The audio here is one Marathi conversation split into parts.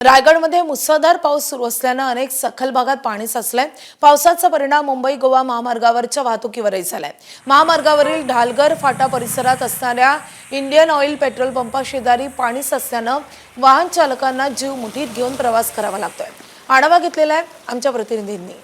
रायगडमध्ये मुसळधार पाऊस सुरू असल्याने अनेक सखल भागात पाणी साचलंय। पावसाचा परिणाम मुंबई गोवा महामार्गावरच्या वाहतुकीवरही झालाय। महामार्गावरील ढालगर फाटा परिसरात असणाऱ्या इंडियन ऑइल पेट्रोल पंपा शेजारी पाणी साचल्याने वाहन चालकांना जीव मुठीत घेऊन प्रवास करावा लागतोय। आढावा घेतलेला आहे आमच्या प्रतिनिधींनी।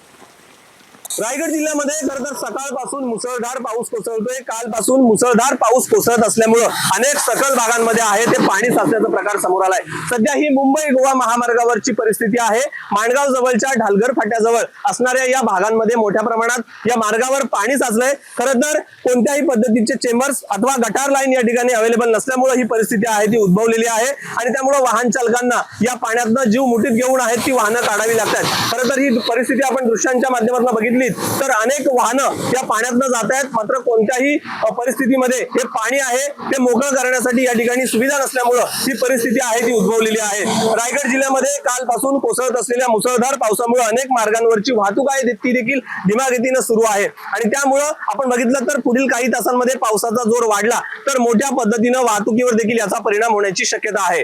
रायगड जिल्ह्यामध्ये खरं तर सकाळपासून मुसळधार पाऊस कोसळतोय। कालपासून मुसळधार पाऊस कोसळत असल्यामुळे अनेक सखल भागांमध्ये आहे ते पाणी साचण्याचा प्रकार समोर आलाय। सध्या ही मुंबई गोवा महामार्गावरची परिस्थिती आहे। माणगाव जवळच्या ढालगर फाट्याजवळ असणाऱ्या या भागांमध्ये मोठ्या प्रमाणात या मार्गावर पाणी साचलंय। खरं तर कोणत्याही पद्धतीचे चेंबर्स अथवा गटार लाईन या ठिकाणी अवेलेबल नसल्यामुळे ही परिस्थिती आहे ती उद्भवलेली आहे आणि त्यामुळे वाहन चालकांना या पाण्यातनं जीव मुठीत घेऊन आहेत ती वाहनं काढावी लागतात। खरं तर ही परिस्थिती आपण दृश्यांच्या माध्यमातून बघितली तर अनेक वाहनं या पाण्यातनं जात आहेत। मात्र कोणत्याही परिस्थितीमध्ये हे पाणी आहे ते मोकळं करण्यासाठी या ठिकाणी सुविधा नसल्यामुळे ही परिस्थिती आहे ती उद्भवलेली आहे। रायगड जिल्ह्यामध्ये कालपासून कोसळत असलेल्या मुसळधार पावसामुळे अनेक मार्गांवरची वाहतूक आहे ती देखील धीमागतीने सुरू आहे आणि त्यामुळे आपण बघितलं तर पुढील काही तासांमध्ये पावसाचा जोर वाढला तर मोठ्या पद्धतीने वाहतुकीवर देखील याचा परिणाम होण्याची शक्यता आहे।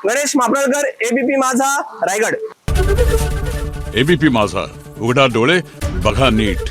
गणेश मापळकर, एबीपी माझा, रायगड। एबीपी माझा, उघडा डोळे बघा नीट।